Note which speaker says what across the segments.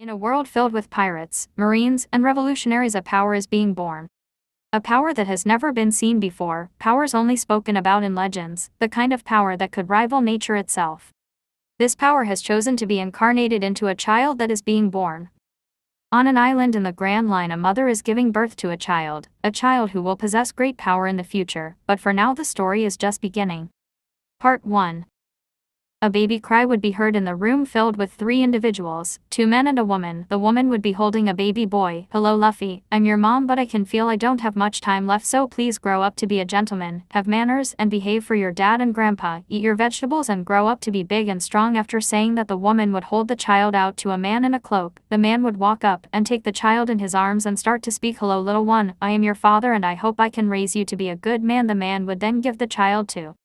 Speaker 1: In a world filled with pirates, marines, and revolutionaries, a power is being born. A power that has never been seen before, powers only spoken about in legends, the kind of power that could rival nature itself. This power has chosen to be incarnated into a child that is being born. On an island in the Grand Line, a mother is giving birth to a child who will possess great power in the future, but for now the story is just beginning. Part 1. A baby cry would be heard in the room filled with three individuals, two men and a woman. The woman would be holding a baby boy. "Hello Luffy, I'm your mom, but I can feel I don't have much time left, so please grow up to be a gentleman, have manners, and behave for your dad and grandpa, eat your vegetables and grow up to be big and strong." After saying that, the woman would hold the child out to a man in a cloak. The man would walk up and take the child in his arms and start to speak. "Hello little one, I am your father and I hope I can raise you to be a good man." The man would then give the child to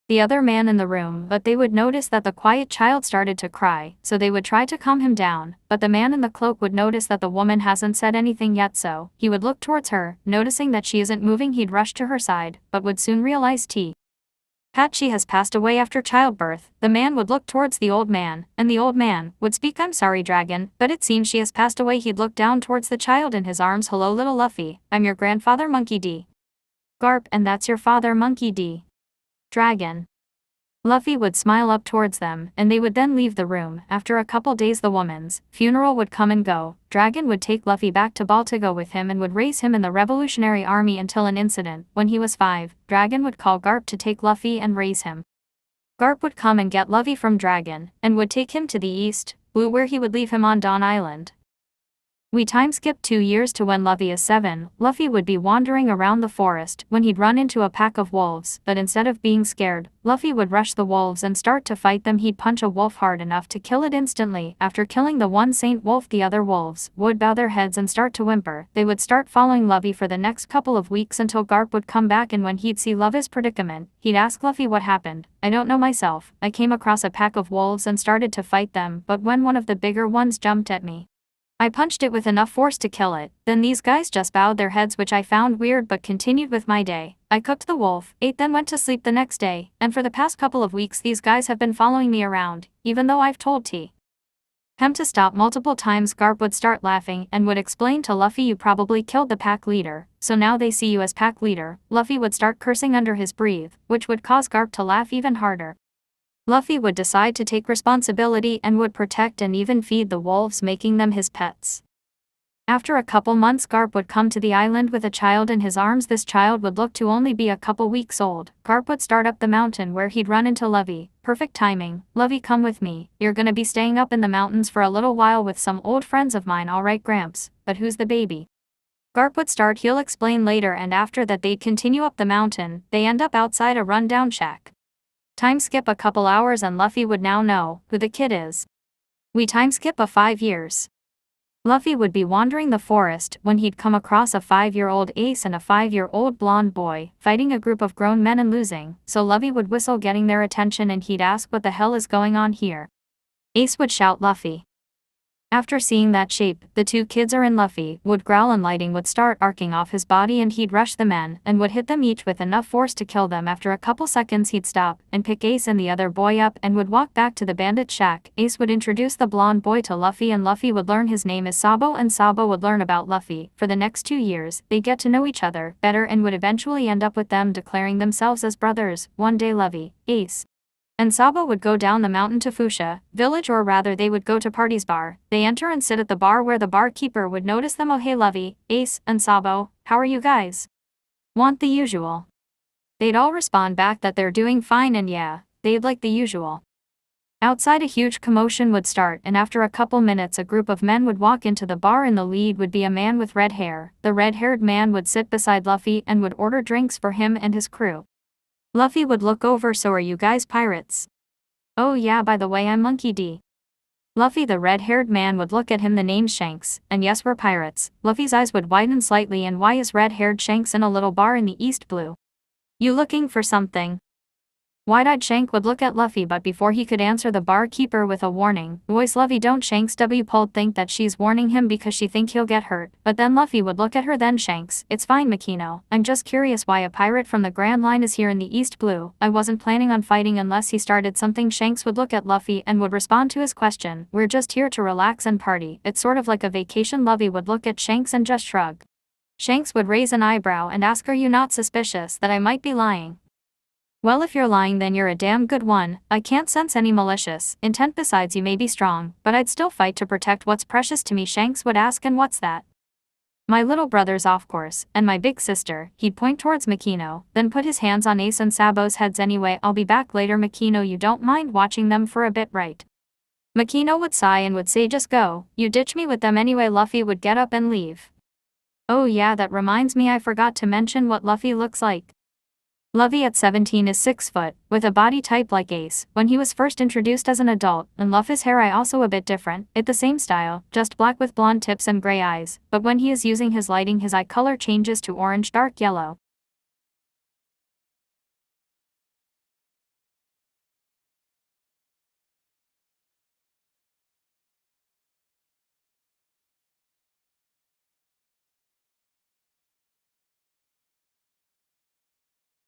Speaker 1: the other man in the room, but they would notice that the quiet child started to cry, so they would try to calm him down, but the man in the cloak would notice that the woman hasn't said anything yet, so he would look towards her. Noticing that she isn't moving, he'd rush to her side, but would soon realize she has passed away after childbirth. The man would look towards the old man, and the old man would speak. "I'm sorry dragon, but it seems she has passed away." He'd look down towards the child in his arms. "Hello little Luffy, I'm your grandfather Monkey D. Garp, and that's your father Monkey D. Dragon." Luffy would smile up towards them, and they would then leave the room. After a couple days, the woman's funeral would come and go. Dragon would take Luffy back to Baltigo with him and would raise him in the Revolutionary Army until an incident. When he was 5, Dragon would call Garp to take Luffy and raise him. Garp would come and get Luffy from Dragon, and would take him to the East Blue, where he would leave him on Dawn Island. We time skip 2 years to when Luffy is 7. Luffy would be wandering around the forest when he'd run into a pack of wolves, but instead of being scared, Luffy would rush the wolves and start to fight them. He'd punch a wolf hard enough to kill it instantly. After killing the one saint wolf, the other wolves would bow their heads and start to whimper. They would start following Luffy for the next couple of weeks until Garp would come back, and when he'd see Luffy's predicament, he'd ask Luffy what happened. "I don't know myself. I came across a pack of wolves and started to fight them, but when one of the bigger ones jumped at me, I punched it with enough force to kill it. Then these guys just bowed their heads, which I found weird, but continued with my day. I cooked the wolf, ate, then went to sleep the next day, and for the past couple of weeks these guys have been following me around, even though I've told him to stop multiple times." Garp would start laughing and would explain to Luffy, "You probably killed the pack leader, so now they see you as pack leader." Luffy would start cursing under his breath, which would cause Garp to laugh even harder. Luffy would decide to take responsibility and would protect and even feed the wolves, making them his pets. After a couple months, Garp would come to the island with a child in his arms. This child would look to only be a couple weeks old. Garp would start up the mountain where he'd run into Luffy. Perfect timing. "Luffy, come with me. You're gonna be staying up in the mountains for a little while with some old friends of mine." "Alright Gramps, but who's the baby?" Garp would start. "He'll explain later." And after that they'd continue up the mountain. They end up outside a rundown shack. Time skip a couple hours and Luffy would now know who the kid is. We time skip 5 years. Luffy would be wandering the forest when he'd come across a 5-year-old Ace and a 5-year-old blonde boy fighting a group of grown men and losing, so Luffy would whistle, getting their attention, and he'd ask, "What the hell is going on here?" Ace would shout, "Luffy." After seeing that shape, the two kids are in, Luffy would growl and lightning would start arcing off his body, and he'd rush the men and would hit them each with enough force to kill them. After a couple seconds he'd stop and pick Ace and the other boy up and would walk back to the bandit shack. Ace would introduce the blonde boy to Luffy, and Luffy would learn his name is Sabo, and Sabo would learn about Luffy. For the next 2 years, they'd get to know each other better and would eventually end up with them declaring themselves as brothers. One day Luffy, Ace, and Sabo would go down the mountain to Fuchsia village, or rather they would go to Party's bar. They enter and sit at the bar where the barkeeper would notice them. "Oh hey Luffy, Ace, and Sabo, how are you guys? Want the usual?" They'd all respond back that they're doing fine and yeah, they'd like the usual. Outside a huge commotion would start, and after a couple minutes a group of men would walk into the bar. In the lead would be a man with red hair. The red-haired man would sit beside Luffy and would order drinks for him and his crew. Luffy would look over. "So are you guys pirates?" "Oh yeah, by the way I'm Monkey D." Luffy, the red-haired man would look at him. "The name's Shanks, and yes we're pirates." Luffy's eyes would widen slightly. "And why is red-haired Shanks in a little bar in the East Blue? You looking for something?" Wide-eyed Shank would look at Luffy, but before he could answer, the barkeeper with a warning voice, "Luffy, don't." Shanks W pulled think that she's warning him because she think he'll get hurt, but then Luffy would look at her. Then Shanks, "It's fine, Makino. I'm just curious why a pirate from the Grand Line is here in the East Blue. I wasn't planning on fighting unless he started something." Shanks would look at Luffy and would respond to his question, "We're just here to relax and party. It's sort of like a vacation." Luffy would look at Shanks and just shrug. Shanks would raise an eyebrow and ask, "Are you not suspicious that I might be lying?" "Well, if you're lying, then you're a damn good one. I can't sense any malicious intent. Besides, you may be strong, but I'd still fight to protect what's precious to me." Shanks would ask, "And what's that?" "My little brothers, of course, and my big sister." He'd point towards Makino, then put his hands on Ace and Sabo's heads. "Anyway, I'll be back later, Makino. You don't mind watching them for a bit, right?" Makino would sigh and would say, "Just go. You ditch me with them anyway." Luffy would get up and leave. Oh yeah, that reminds me, I forgot to mention what Luffy looks like. Luffy at 17 is 6 foot, with a body type like Ace when he was first introduced as an adult, and Luffy's hair eye also a bit different. It the same style, just black with blonde tips and gray eyes, but when he is using his lighting, his eye color changes to orange dark yellow.